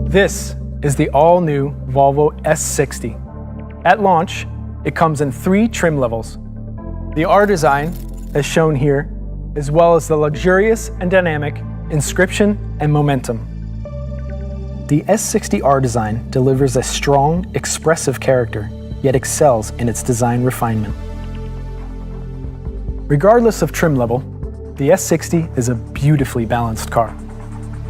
This is the all-new Volvo S60. At launch, it comes in 3 trim levels. The R design, as shown here, as well as the luxurious and dynamic inscription and momentum. The S60 R design delivers a strong, expressive character, yet excels in its design refinement. Regardless of trim level, the S60 is a beautifully balanced car.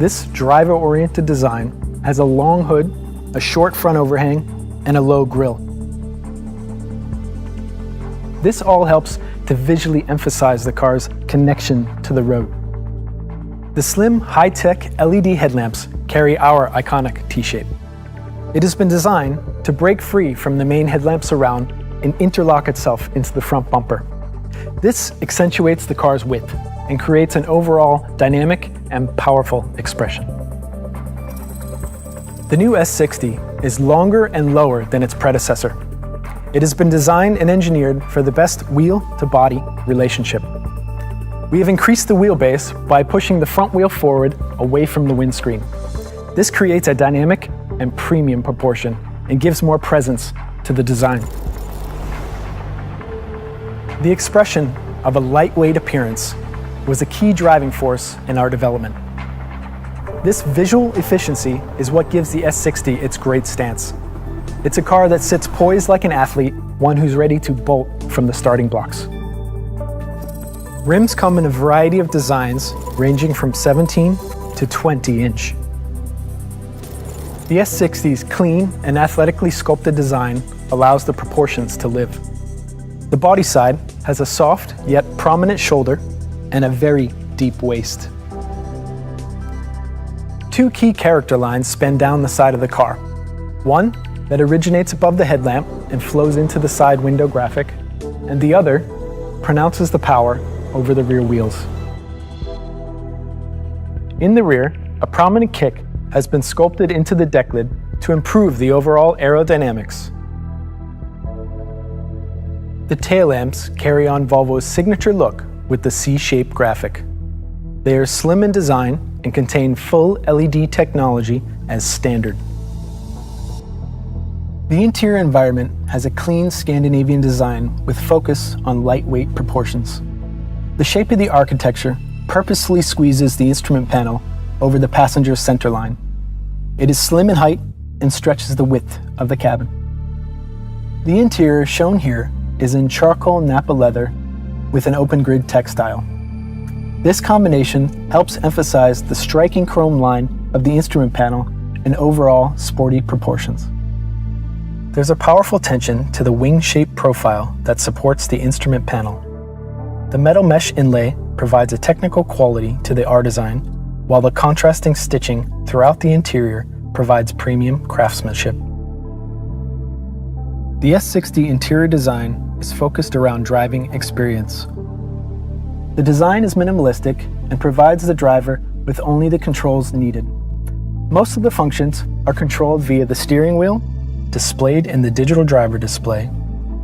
This driver-oriented design has a long hood, a short front overhang, and a low grille. This all helps to visually emphasize the car's connection to the road. The slim, high-tech LED headlamps carry our iconic T-shape. It has been designed to break free from the main headlamp surround and interlock itself into the front bumper. This accentuates the car's width and creates an overall dynamic and powerful expression. The new S60 is longer and lower than its predecessor. It has been designed and engineered for the best wheel-to-body relationship. We have increased the wheelbase by pushing the front wheel forward away from the windscreen. This creates a dynamic and premium proportion and gives more presence to the design. The expression of a lightweight appearance was a key driving force in our development. This visual efficiency is what gives the S60 its great stance. It's a car that sits poised like an athlete, one who's ready to bolt from the starting blocks. Rims come in a variety of designs ranging from 17 to 20 inch. The S60's clean and athletically sculpted design allows the proportions to live. The body side has a soft yet prominent shoulder and a very deep waist. 2 key character lines span down the side of the car. One that originates above the headlamp and flows into the side window graphic, and the other pronounces the power over the rear wheels. In the rear, a prominent kick has been sculpted into the deck lid to improve the overall aerodynamics. The tail lamps carry on Volvo's signature look with the C-shaped graphic. They are slim in design and contain full LED technology as standard. The interior environment has a clean Scandinavian design with focus on lightweight proportions. The shape of the architecture purposefully squeezes the instrument panel over the passenger's center line. It is slim in height and stretches the width of the cabin. The interior shown here is in charcoal Napa leather with an open grid textile. This combination helps emphasize the striking chrome line of the instrument panel and overall sporty proportions. There's a powerful tension to the wing-shaped profile that supports the instrument panel. The metal mesh inlay provides a technical quality to the R design, while the contrasting stitching throughout the interior provides premium craftsmanship. The S60 interior design is focused around driving experience. The design is minimalistic and provides the driver with only the controls needed. Most of the functions are controlled via the steering wheel, displayed in the digital driver display,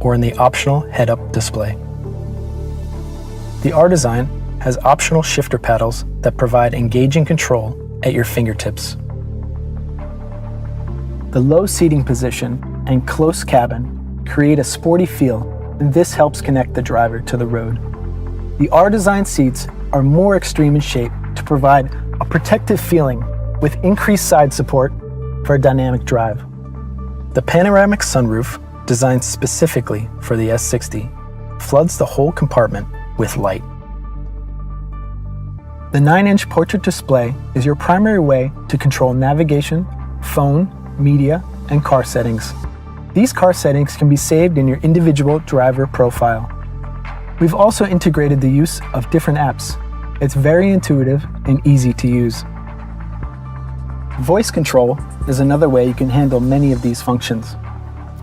or in the optional head-up display. The R design has optional shifter paddles that provide engaging control at your fingertips. The low seating position and close cabin create a sporty feel, and this helps connect the driver to the road. The R design seats are more extreme in shape to provide a protective feeling with increased side support for a dynamic drive. The panoramic sunroof, designed specifically for the S60, floods the whole compartment with light. The 9-inch portrait display is your primary way to control navigation, phone, media, and car settings. These car settings can be saved in your individual driver profile. We've also integrated the use of different apps. It's very intuitive and easy to use. Voice control is another way you can handle many of these functions.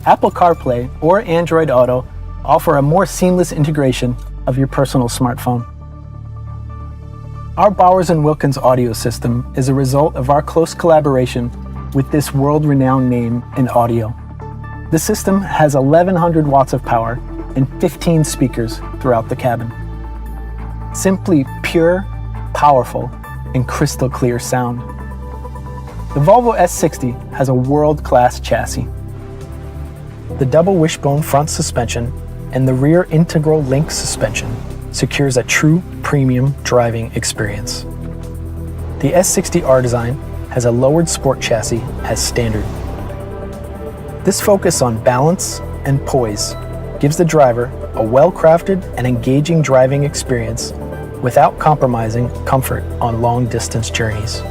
Apple CarPlay or Android Auto offer a more seamless integration of your personal smartphone. Our Bowers & Wilkins audio system is a result of our close collaboration with this world-renowned name in audio. The system has 1,100 watts of power and 15 speakers throughout the cabin. Simply pure, powerful, and crystal clear sound. The Volvo S60 has a world-class chassis. The double wishbone front suspension and the rear integral link suspension secures a true premium driving experience. The S60R design has a lowered sport chassis as standard. This focus on balance and poise gives the driver a well-crafted and engaging driving experience without compromising comfort on long-distance journeys.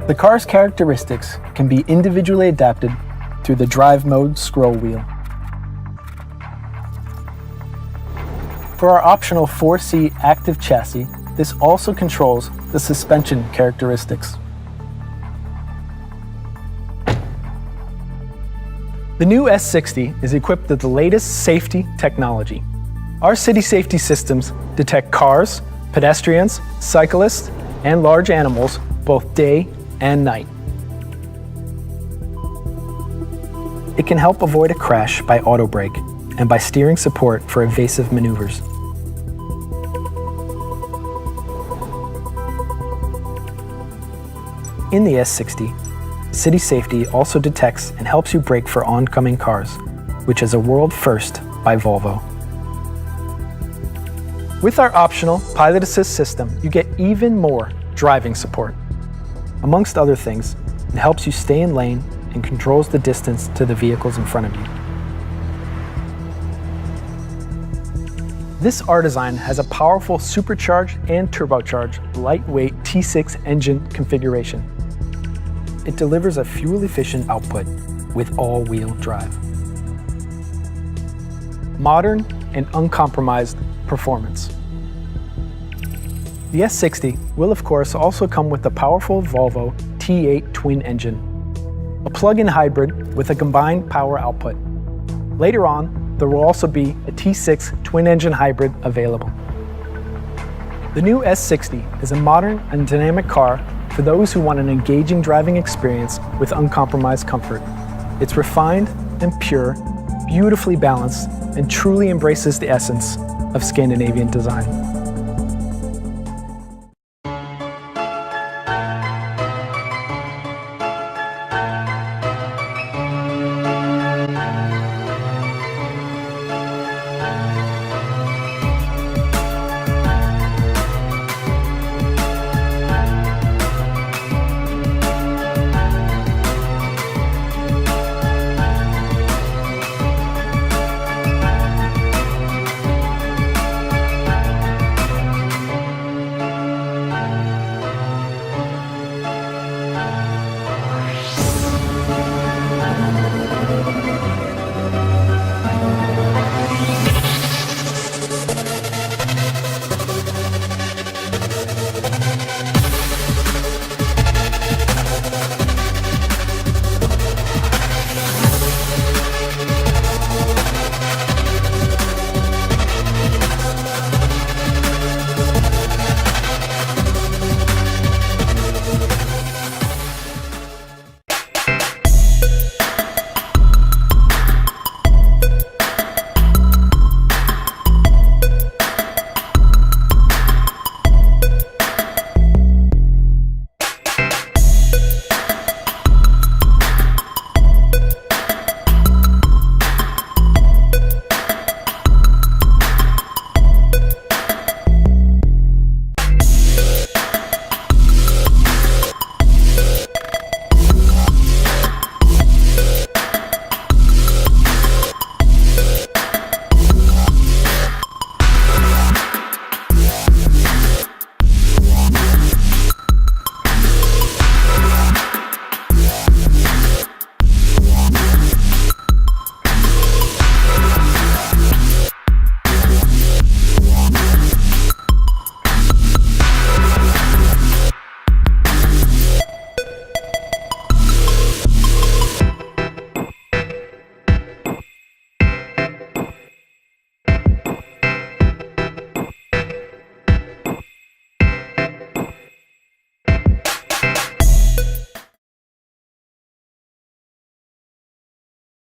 The car's characteristics can be individually adapted through the Drive Mode scroll wheel. For our optional 4C active chassis, this also controls the suspension characteristics. The new S60 is equipped with the latest safety technology. Our city safety systems detect cars, pedestrians, cyclists, and large animals both day and night. It can help avoid a crash by auto brake and by steering support for evasive maneuvers. In the S60, City Safety also detects and helps you brake for oncoming cars, which is a world first by Volvo. With our optional Pilot Assist system, you get even more driving support. Amongst other things, it helps you stay in lane and controls the distance to the vehicles in front of you. This R design has a powerful supercharged and turbocharged lightweight T6 engine configuration. It delivers a fuel-efficient output with all-wheel drive. Modern and uncompromised performance. The S60 will of course also come with the powerful Volvo T8 twin engine, a plug-in hybrid with a combined power output. Later on, there will also be a T6 twin-engine hybrid available. The new S60 is a modern and dynamic car for those who want an engaging driving experience with uncompromised comfort. It's refined and pure, beautifully balanced, and truly embraces the essence of Scandinavian design.